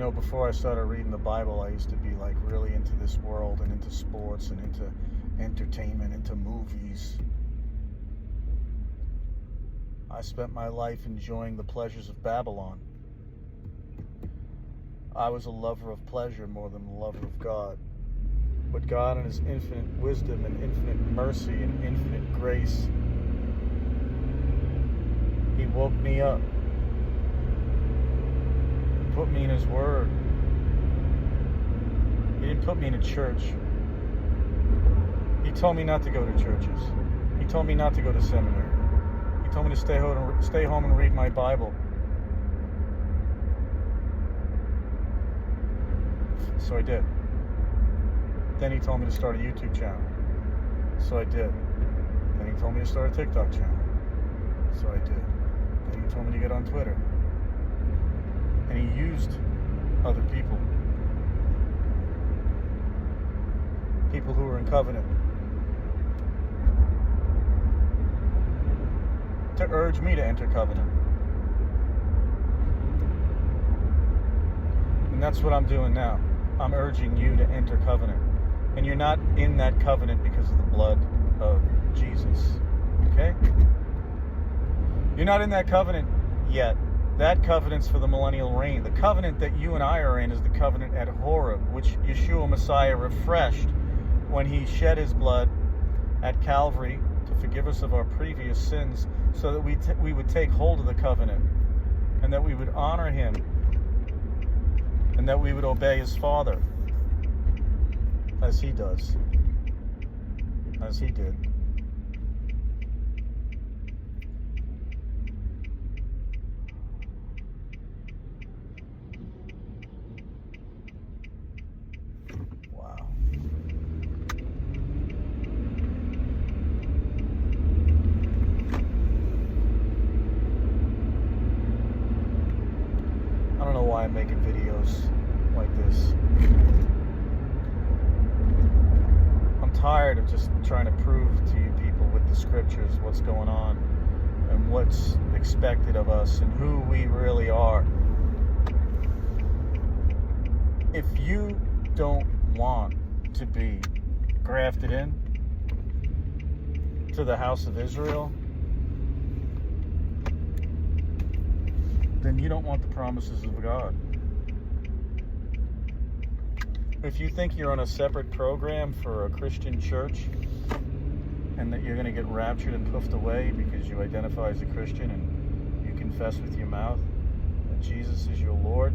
Before I started reading the Bible, I used to be like really into this world and into sports and into entertainment, into movies. I spent my life enjoying the pleasures of Babylon. I was a lover of pleasure more than a lover of God. But God, in His infinite wisdom and infinite mercy and infinite grace, He woke me up. He put me in His Word. He didn't put me in a church. He told me not to go to churches. He told me not to go to seminary. He told me to stay home and read my Bible. So I did. Then He told me to start a YouTube channel. So I did. Then He told me to start a TikTok channel. So I did. Then He told me to get on Twitter. And He used other people. People who were in covenant. To urge me to enter covenant. And that's what I'm doing now. I'm urging you to enter covenant. And you're not in that covenant because of the blood of Jesus. Okay? You're not in that covenant yet. That covenant's for the millennial reign. The covenant that you and I are in is the covenant at Horeb, which Yeshua Messiah refreshed when He shed His blood at Calvary to forgive us of our previous sins, so that we would take hold of the covenant, and that we would honor Him, and that we would obey His Father as He does, as He did. Wow. I don't know why I'm making videos like this. I'm tired of just trying to prove to you people with the scriptures what's going on and what's expected of us and who we really are. If you don't want to be grafted in to the house of Israel, then you don't want the promises of God. If you think you're on a separate program for a Christian church and that you're going to get raptured and puffed away because you identify as a Christian and you confess with your mouth that Jesus is your Lord,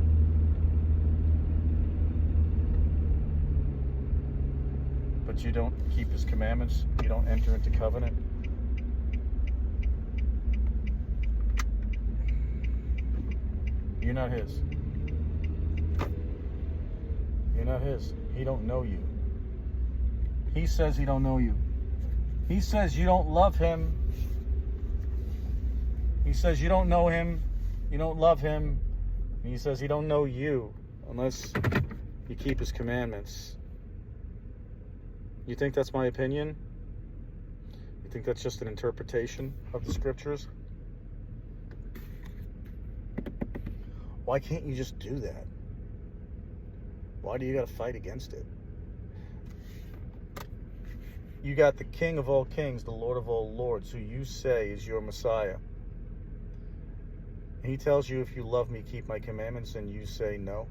but you don't keep His commandments, you don't enter into covenant, you're not His. You're not His. He don't know you. He says He don't know you. He says you don't love Him. He says you don't know Him. You don't love Him. And He says He don't know you unless you keep His commandments. You think that's my opinion? You think that's just an interpretation of the scriptures? Why can't you just do that? Why do you got to fight against it? You got the King of all kings, the Lord of all lords, who you say is your Messiah. And He tells you, if you love me, keep my commandments, and you say no.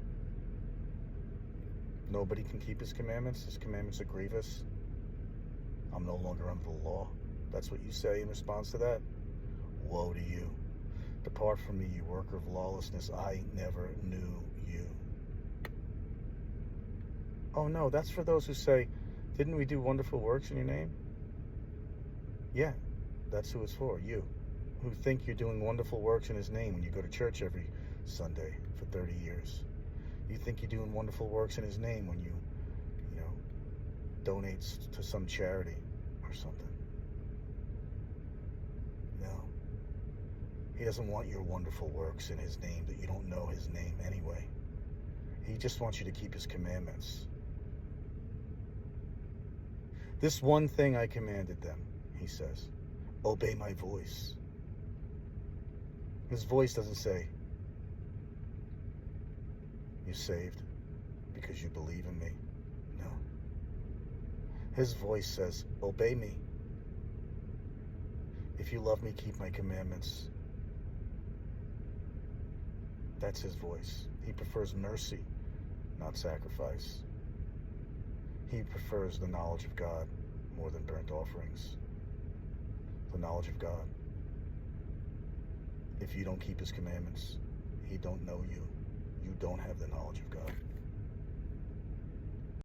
Nobody can keep His commandments. His commandments are grievous. I'm no longer under the law. That's what you say in response to that? Woe to you. Depart from me, you worker of lawlessness. I never knew you. Oh no, that's for those who say, didn't we do wonderful works in your name? Yeah, that's who it's for, you, who think you're doing wonderful works in His name when you go to church every Sunday for 30 years. You think you're doing wonderful works in His name when you donate to some charity or something. No. He doesn't want your wonderful works in His name that you don't know His name anyway. He just wants you to keep His commandments. This one thing I commanded them, He says, obey my voice. His voice doesn't say, You saved because you believe in me? No. His voice says, obey me. If you love me, keep my commandments. That's his voice. He prefers mercy, not sacrifice. He prefers the knowledge of God more than burnt offerings. The knowledge of God. If you don't keep his commandments, he don't know you. You don't have the knowledge of God.